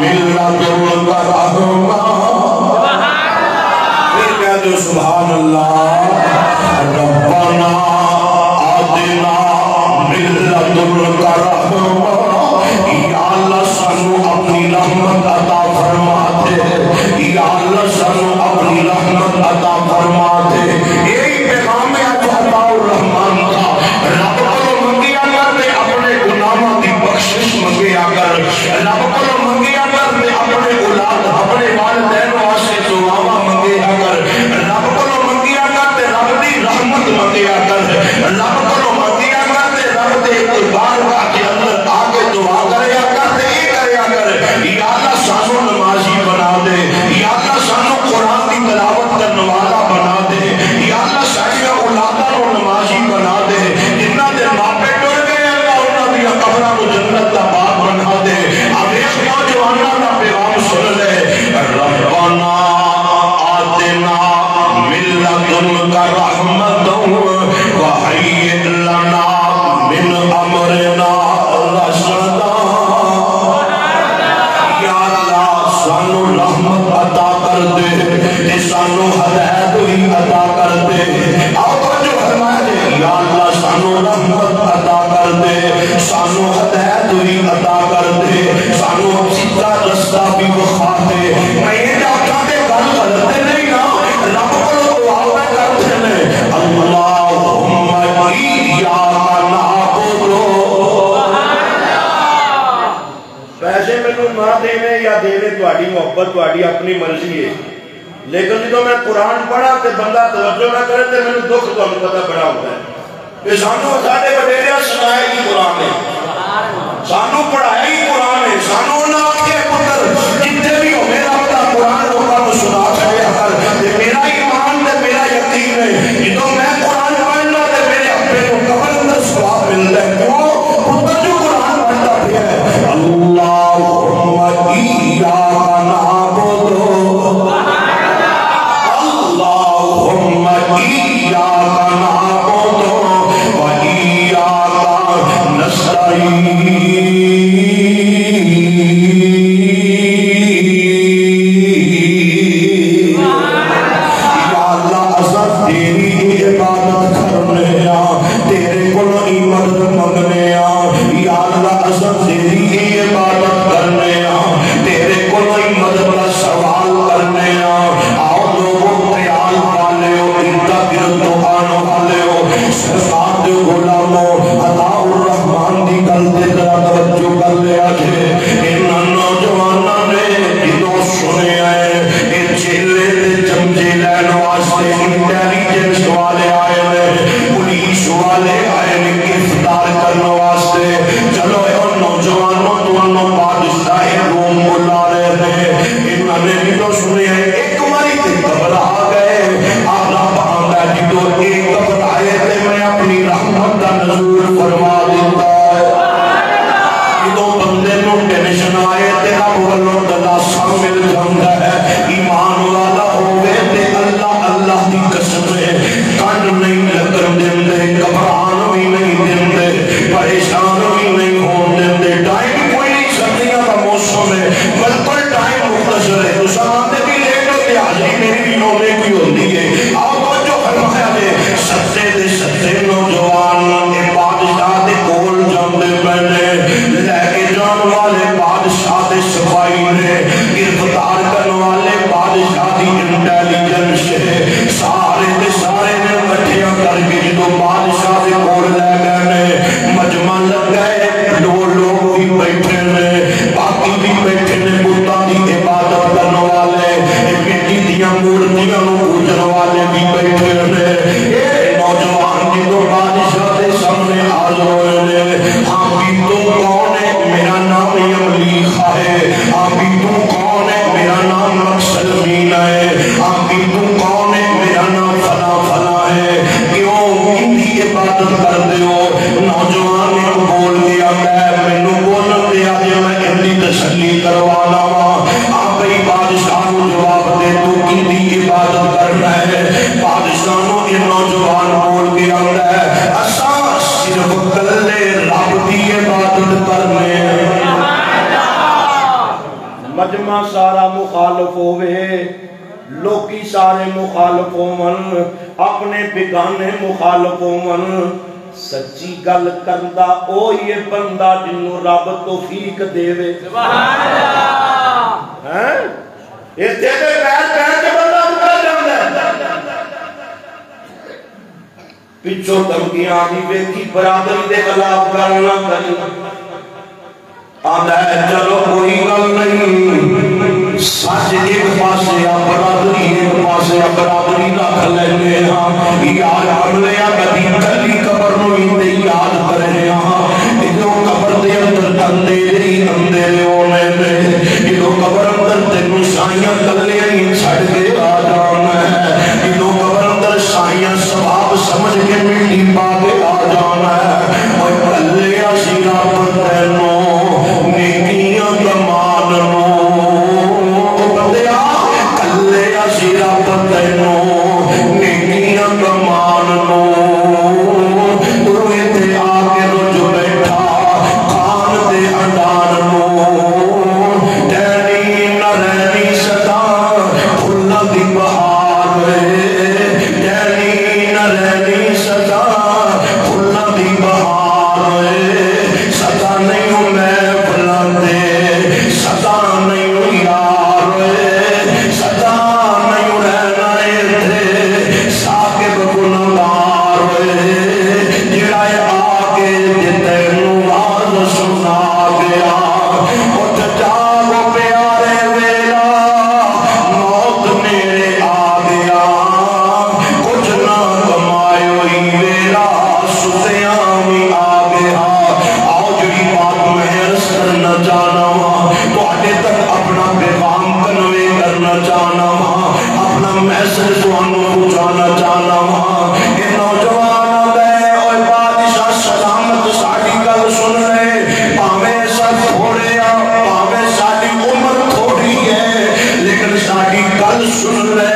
ملت الرحمہ. پھر کہہ دو سبحان اللہ. ربنا آتنا ملت الرحمہ. یا اللہ سانو اپنی رحمت عطا فرما دے. یا اللہ سانو اپنی رحمت عطا فرما دے. یہی پیغام ہے عطاالرحمن کا. رب کو منگیا کرتے اپنے گناہوں کی بخشش منگیا کر. رب کو منگیا کرتے اپنے اولاد اپنے والدین واسطے دعا منگیا کر. رب کو منگیا کرتے رب دی رحمت منگیا کر. رب کو منگیا کرتے رب دے دربار کے اندر آ کے دعا کریا کرتے یہ کریا کر. یا اللہ سانو نمازی بنا دے. یا اللہ سانو قرآن کی تلاوت کرنے والا بنا دے. یا اللہ ساری اولاداں کو نمازی بنا دے. جنہاں دے ماپے ٹر گئے اللہ انہاں دی قبراں کو جنت دا باغ بنا دے. اب ایک نوجواناں دا پیغام سن لے. ربنا آتنا من لدنک رحمۃ وہیئ لنا من امرنا رشدا. یا اللہ سانو رحمت عطا کر دے. سانو ہدایت بھی عطا کر دے. آقا جو فرمائے یا اللہ سانو رحمت عطا کر دے. سانو ہدایت بھی عطا کر دے. سانو سیدھا رستہ بھی بخا دے. میں یہ جاتا دے گل غلط نہیں نا. رب کو دعا میں کرتے ہیں اللہم ایاک نعبد. پیسے میں نہ دینے یا دینے تہاڈی محبت تہاڈی اپنی مرضی ہے. لیکن جدو میں قرآن پڑھا تے بندہ توجہ نہ کرے تے میں دکھ تمہیں پتہ بڑا ہوتا ہے. کہ سانو ساڈے وڈیرے سنایا ہی قرآن ہے. سانو پڑھایا ہی قرآن ہے. سانو نہ آکھے پتر جتنے بھی ہو میرا پتا قرآن لوگوں کو سنا چھڑیا کر. میرا ایمان تے میرا یقین ہے جدو میں قرآن پڑھنا تے میرے اپنے کو قبر اندر ثواب ملتا ہے. کیوں پتر جو قرآن پڑھتا بھی ہے اللہم ایاک نعبد اللہم ایاک نعبد و ایاک نستعین. مجمع سارا مخالف ہوئے، لوکی سارے مخالف ہومن، اپنے بگانے مخالف ہومن، سچی گل کردا او یہ بندہ جنوں رب توفیق دے وے۔ سبحان اللہ۔ ہیں اس دے پیر پیر کے بندہ نکل جاندا ہے، پچھوں دھمکیاں دی ویکھی برادری دے خلاف کرنا کری، آندا ہے چلو کوئی گل نہیں، سچ ایک پاسے برادری ایک پاسے برادری رکھ لینے ہاں، یار عملیا کبھی کلی قبر نو ہی یاد کرے ہاں، ادھو قبر دے اندر اندھیرے ہونے میں، ادھو قبر اندر تینوں سائیاں کلیاں ہی چھڑ کے آ جانا ہے، ادھو قبر اندر سائیاں ثواب سمجھ کے مٹی پا کے آ جانا ہے، اور کلیا سیرا پر تینوں نیکیاں کمان نو بندیا، کلیا سیرا پر تینوں نیکیاں کمان نو روئے تے آگے رج بیٹھا خان دے اڈان نو، ڈینی نہ رہنی سدا پھلنا دی بہار ڈینی نہ رہنی سدا پھلنا دی بہار سدا نہیں ہوں میں بلندے سدا نہیں ہوں یار سدا نہیں ہوں رہنا تھے ثاقب گنہگار جڑا آگے جتے نواز سنا گیا اٹھ جاگو پیارے ویلا موت میرے آ گیا کچھ نہ کمائے ہوئی ویلا ستیاں بھی آ گیا، آؤ جڑی بات میں عرض کرنا چاہنا ہوں، تواڈے تک اپنا پیغام کنوے کرنا چاہنا ہوں، اپنا میسج تانوں پہنچانا چاہنا ہوں، اے نوجوان گئے اوے بادشاہ سلامت ساڈی گل سن لے، پاویں سب تھوڑے آ پاویں ساڈی عمر تھوڑی ہے لیکن ساڈی گل سن لے،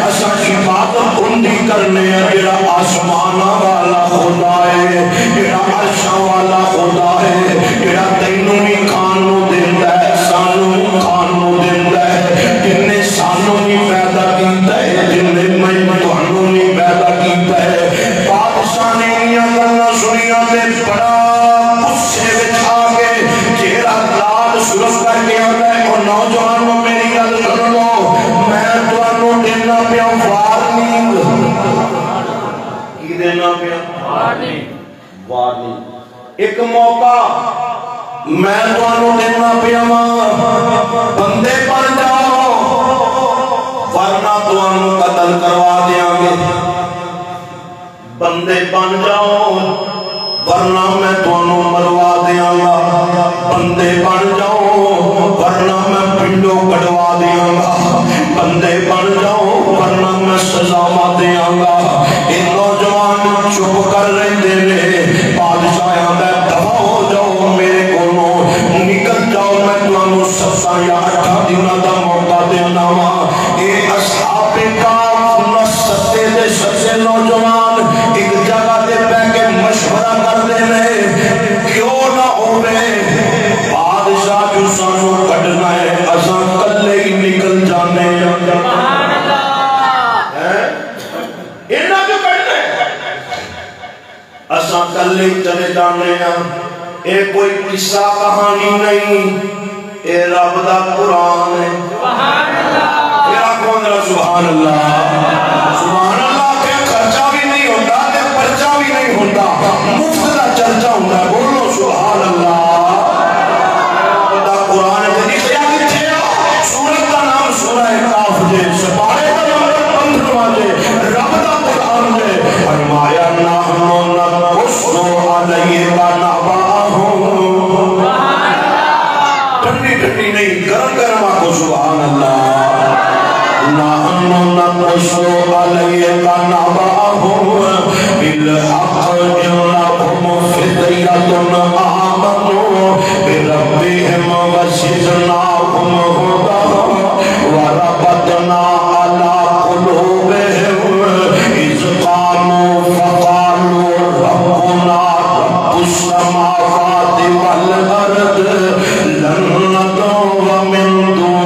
اساں عبادت اندی کرنے جڑا آسماناں والا خدا ہے، جڑا عرشاں والا خدا ہے، جڑا تینوں بھی کھان نو دیندا ہے سانوں بھی کھان نو دیندا ہے، جن نے سانوں بھی پیدا کیتا ہے، جن نے میں تانوں بھی پیدا کیتا ہے۔ بادشاہ نے یہ گلاں سنیاں تے بڑا غصے وچ آ کے چہرہ لال سرخ کر کے آندا ہے، او نوجوانوں میری گل سن لو، میں تانوں دینا پیا وارننگ، کی دینا پیا وارننگ، ایک موقع میں تانوں دینا پیا بندے بن جاؤ ورنہ تانوں قتل کروا دیاں گے، بندے بن جاؤ ورنہ میں تانوں مروا دیاں گا، بندے بن جاؤ ورنہ میں پنڈوں کٹوا دیاں گا، بندے بن جاؤ ورنہ میں سزاواں دیاں گا۔ اے نوجوان چپ کر رہندے نے، بادشاہ آندا دفع ہو جاؤ میرے کولوں، نکل جاؤ، میں تانوں 7 یا 8 دناں دا موقع دینا وا۔ اے اصحاب کہف نہ ستے دے سچے نوجوان ایک جگہ تے بیٹھ کے مشورہ کردے نے، کیوں نہ ہوے بادشاہ جو سانوں کڈنا ہے اساں کلے ہی نکل جانے ہیں۔ سبحان اللہ، انہاں جو کڈنا ہے اساں کلے ہی چلے جانے ہیں۔ اے کوئی قصہ کہانی نہیں، اے رب دا قرآن ہے۔ سبحان اللہ، پھر آکھو ذرا سبحان اللہ، سبحان اللہ کہ خرچہ بھی نہیں ہوتا تے پرچہ بھی نہیں ہوتا، مفت دا چرچا ہوتا ہے، بولو سبحان اللہ۔ رب دا قرآن ہے، لکھیا کتھے آ؟ سورت دا نام سورہ کہف جے، سپارے دا نمبر 15 جے، رب دا قرآن جے، فرمایا نحنو نقص علیک نبأہم، ٹھنڈی ٹھنڈی نہیں، گرم گرم آکھو سبحان اللہ۔ نحنو نقص علیک نبأہم بالحق انہم فتیۃ آمنوا بربہم وزدناہم ہدی وربطنا علی قلوبہم اذ قاموا فقالوا ربنا رب السماوات والارض لن ندعو من دونه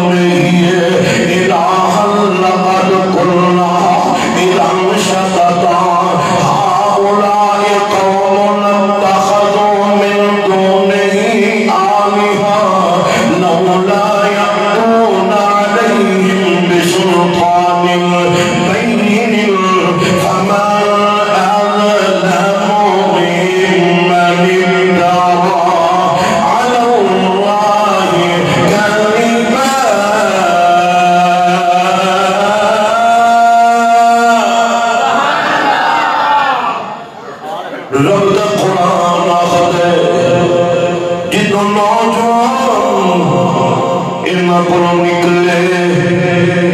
انہاں کو نکلے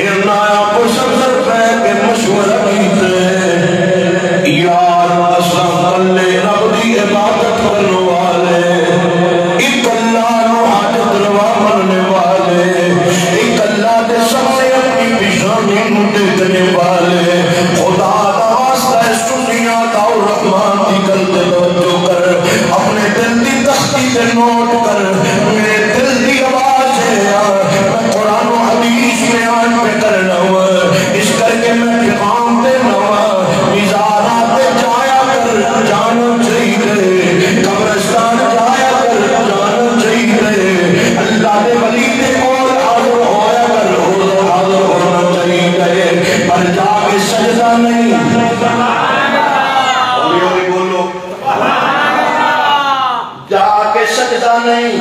انہاں آپ سمجھر پہ کہ مشورہ کیتے یار اساں کلے رب دی عبادت کرنے والے ایک اللہ نو حاجت روا مننے والے ایک اللہ دے سامنے اپنی پیشانی نو دیکھنے والے خدا دا واسطہ ہے سنیا عطاالرحمن دی گل تے توجہ کر اپنے دل دی تختی تے نوٹ کر میرے دل دی آواز ہے میں قرآن و حدیث میں آن پہ کرنا ہوا اس کر کے میں پیغام دینا ہوا مزارات جایا کر جانا چاہیے قبرستان جایا کر جانا چاہیے اللہ دے ولی دے کول حاضر ہویا کر حاضر ہونا چاہیے پر جا کے سجدہ نہیں ہولی بولو جا کے سجدہ نہیں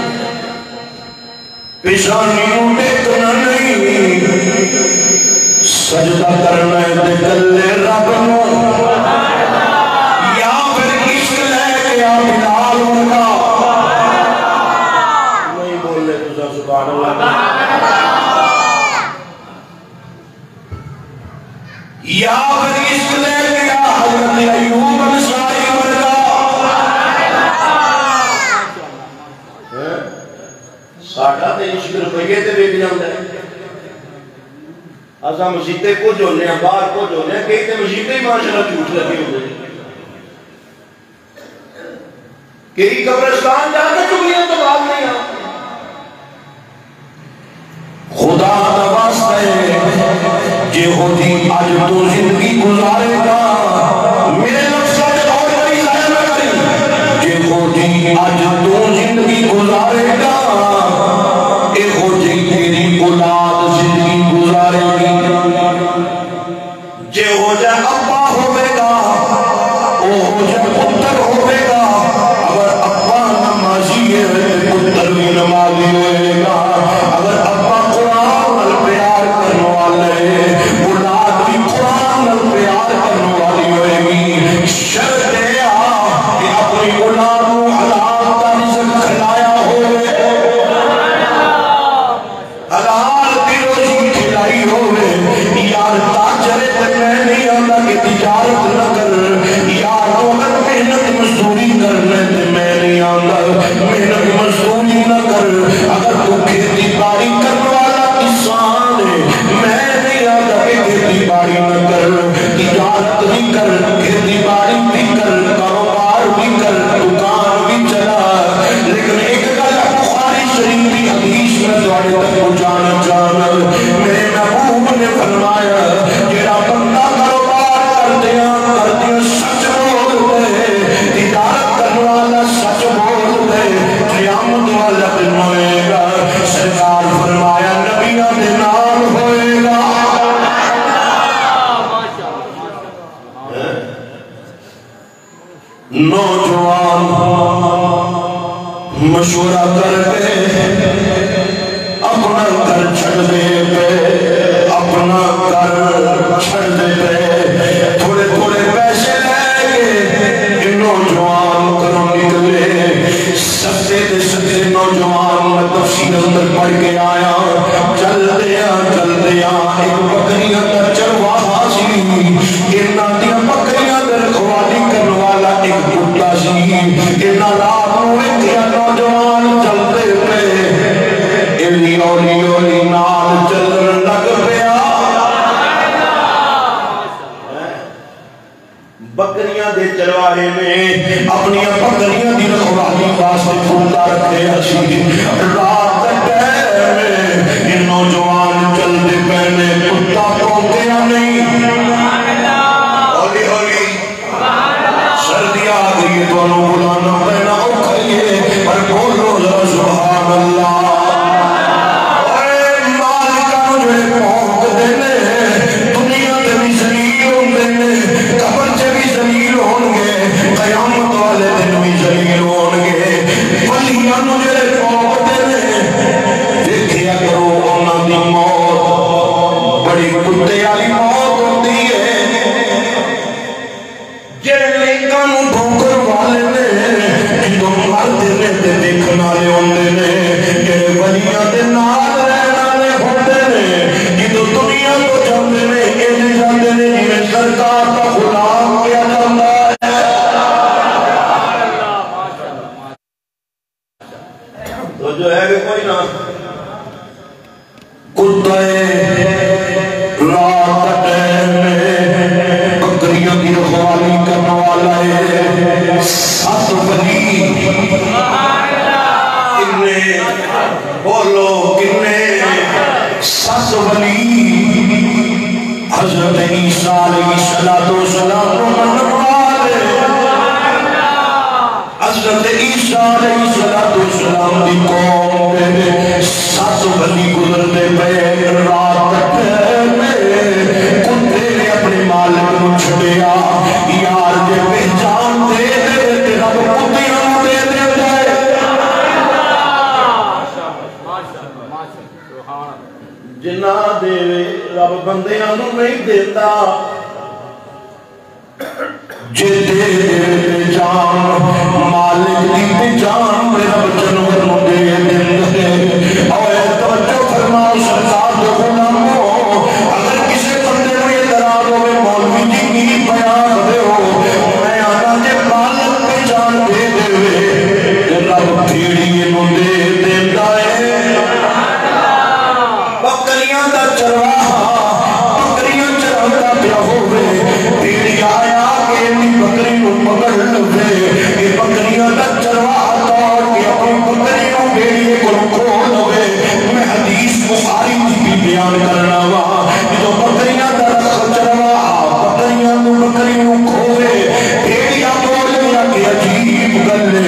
پیشانی دیکھنا نہیں سجدہ کرنا ہے کلے رب نو یا پھر عشق لے کے یا بلال ان کا نہیں بول لے تو سبحان اللہ یا پھر عشق لے کے یا حضرت ایوب انصاری ان کا ساڑھا تے عشق روپیے تے بیک جاندہ ہے آسا مسیطے کو جونے ہیں باہر کو جونے ہیں کئی تے مسیطے ہی ماشاءاللہ جھوٹ لگی ہوتے ہیں کئی قبرستان جا کے چکلیاں تو بات نہیں آتی خدا دا واسطہ ہے جے ہو جی آج تو زندگی گزارے گا میرے لفظ آج اور بڑی ظاہر نہ کریں جے ہو جی آج تو زندگی گزارے گا اے ہو جی تیری اولاد زندگی گزارے گی جے ہو جائے ابا ہوئے گا او ہو جائے پتر ہوئے گا اگر ابا نمازی ہے پتر بھی نمازی ہوئے گا اگر ابا قرآن پیار کرنے والے اولاد بھی قرآن پیار کرنے والی ہوئے گی شرط ہے کہ اپنی اولاد کو حلال کا رزق کھلایا ہوئے حلال کی روزی کھلائی ہوئے یار تاجر تے میں نہیں آتا کہ تجارت نہ کر یار تو اگر محنت مزدوری کرنے تے میں نہیں آتا محنت مزدوری نہ کر اگر تو کھیتی باڑی کرنے والا کسان ہے میں نہیں آتا کہ کھیتی باڑی نہ کر تجارت بھی کر کھیتی باڑی بھی کر کاروبار بھی کر دکان بھی چلا لیکن ایک گل بخاری شریف کی حدیث میں تھوڑے تک پہنچانا چاہنا میرے محبوب نے فرمایا جڑا بندہ کاروبار کردیاں سچ بول دے تجارت کرنے والا سچ بول دے قیامت والا دن ہوئے گا سرکار فرمایا نبیوں کے نام ہوئے گا نوجوان مشورہ کر کے اپنا گھر چھڑ دے پہ اپنا گھر چھڑ دے پہ تھوڑے تھوڑے پیسے لے کے نوجوان کروں نکلے سکتے نوجوان میں تفصیل اندر پڑھ کے آیا چل دیا ایک بکریاں کا چرواہا سی انہاں دیا بکریاں در رکھوالی کرنے والا ایک بڈھا سی انہاں رات نو ویکھیا نوجوان چلتے پے ایلی اولی نال چلن لگ پیا بکریاں دے چرواہے میں اپنی بکریاں دی رکھوالی واسطے کھوتا رکھے اسی رات میں نوجوان چلتے پہنے کتا پونکیا نہیں ہولی ہولی سردی آ گئی تو انہوں بلانا پہنا اوکھئیے پر بولو ذرا سبحان اللہ اے مالکہ مجھے پونک دینے دنیا تے بھی زلیل ہوں دینے قبر تے بھی زلیل ہوں گے قیامت والے دن بھی زلیل ہوں گے ولیاں مجھے پونک دینے کتے رات میں بکریاں کی رکھوالی کرنے والا ہے 7 ولی کنے بولو کنے 7 ولی حضرت عیسیٰ علیہ السلام حضرت عیسیٰ علیہ السلام دی قوم میں 7 ولی گزرتے پہ رات میں کتے نے اپنے مالک کو چھڑیا یار دے پہچان دے دے رب کتیاں دے دے جنہ دے رب بندیاں نو نہیں دیتا جے دے جان مالک دی پہچان رب جنور نو دے دے اور توجہ فرماؤ سرکار دے غلاموں اگر کسی بندے کو یہ دراد ہوئے مولوی جی کی بیان دے ہو میں آنا جے مالک پہچان دے دے رب بھیڑی نو دے دیتا ہے بکریاں دا چرواہا بکریاں چراتا پیا ہوئے بھیڑی آیا بکری کو پکڑ لے یہ بکریاں دا چرواہا توڑ کے اپنی بکری کو بیڑیے کو کھول لے میں حدیث بخاری کی بیان کرنا وا جو بکریاں دا چرواہا بکریاں کو بکری کو کھولے بیڑیاں توڑ لیا کہ عجیب گلے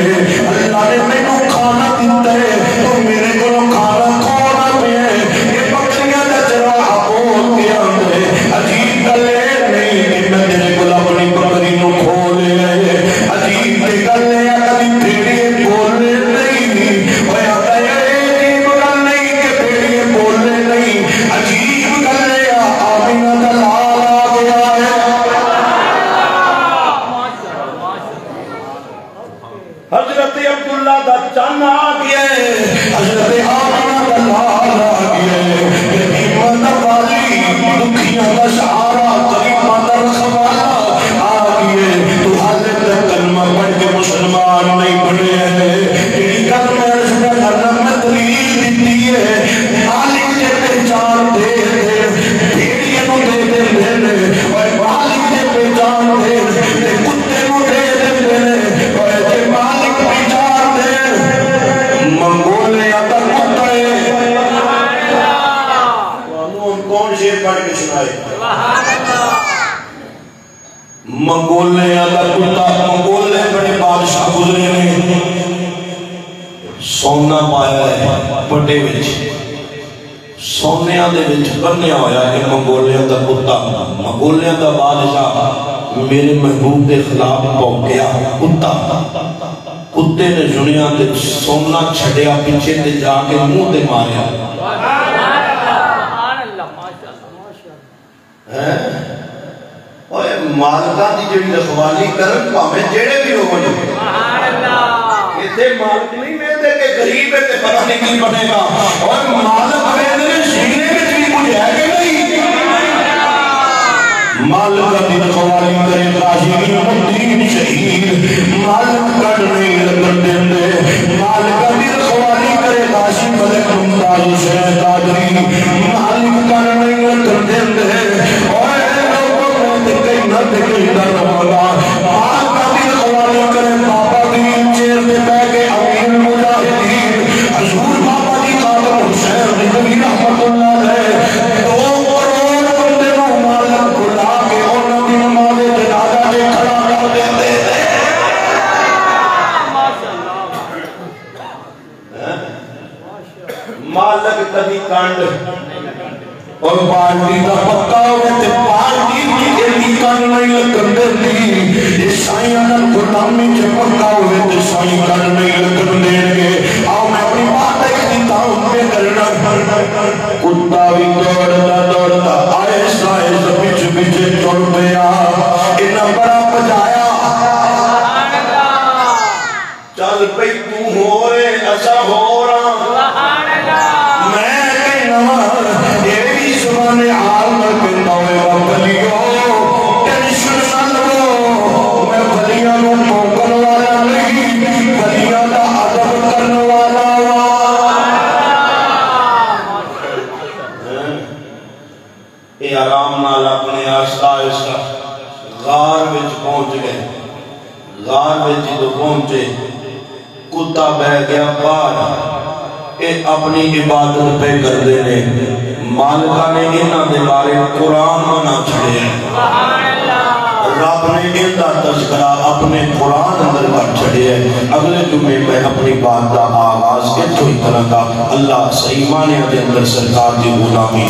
اللہ نے میں کو کھانا دیتا ہے تو میرے کو کھانا کھونا پہ یہ بکریاں دا چرواہا بول کے آندے عجیب گلے نہیں کہ میں تیرے کو اپنی بکری کو کھولے عجیب گلے کبھی بھیڑیے بولنے نہیں ہویا عجیب گل نہیں کہ بھیڑیے بولنے نہیں عجیب گلے آمینہ دا لال آ گیا ہے حضرت عبداللہ دا چن آ گیا ہے حضرت آمینہ دا لال آ گیا ہے یتیمہ دا والی دکھیاں دا سہارا غریبہ دا رکھوالا آ گئے تو حالت کلمہ پڑھ کے مسلمان نہیں بنے ہیں تیری کلمہ رسمہ کرنا میں دلیل دیتی ہے مالک کے پہچان دے دے بھیڑیے نو دے دے دے اور مالک کے پہچان دے دے کتے نو دے دے دے اور جے مالک پہچان دے منگولے اگر کتے کون شیر پڑھ کے سنائے منگولے اللہ کتا منگولے بڑے بادشاہ گزرے نے سونا پایا ہے بڑے وچ سونیاں دے وچ بنیا ہویا ہے منگولیاں دا کتا منگولیاں دا بادشاہ میرے محبوب دے خلاف پوکیا کتا کتے نے جنیاں دے سونا چھڑیا پیچھے دے جا کے منہ دے ماریا مالکہ دی جڑی رکھوالی کرن پاویں جڑے بھی ہو جائے اتنے مالک نہیں ملتے کہ غریب ہے تے پتہ نہیں کی بنے گا اور مالک میرے سینے میں بھی کچھ ہے کہ نہیں مالکہ دی رکھوالی کرے غازی الدین شہید مالک کٹ نہیں لگن دے مالکہ دی رکھوالی کرے غازی ملک ممتاز حسین قادری مالک کٹ نہیں لگن دے اور کئی در ہوگا مالکہ دی رکھوالی کرے بابا دین چیر دے بے کے امین مجاہدین حضور بابا دی خاتم حسین رضوی رحمت اللہ ہے 2 کروڑ بندے نو مالک بلا کے انہوں کی نماز جنازہ دے کھڑا کر دیتے مالک کبھی کانڈ اور پارٹی دا پکا ہوئے تے پارٹی کی ایلی کان نہیں لگن دے دی عیسائیاں نال غلامی چ پکا ہوئے تے سائیں کان نہیں لگن دے گے آؤ میں اپنی بات اختتام پہ کرنا کتا بھی دوڑتا آئے سائے بچ بچ چڑ پیا انہاں بڑا پجایا چل پئی تو ہو رے ایسا ہو رہا میں کہنا زبان عالم کہتا ہوئے ولیو ٹینشن نہ لو میں ولیاں نو ٹوکن والا نہیں ولیاں دا ادب کرنے والا اے آرام نال اپنے آہستہ آہستہ غار وچ پہنچ گئے. غار وچ جدوں پہنچے کتا بہ گیا باہر. اے اپنی عبادت پہ کردے نے. مالکہ نے انہاں دے بارے قرآن بنا چھڑے. رب نے انہاں تذکرہ اپنے قرآن اندر کر چھڑے. اگلے جمعے میں اپنی بات کا آغاز اتھوں ہی طرح کا اللہ صحیح معنی دے اندر سرکار دی غلامی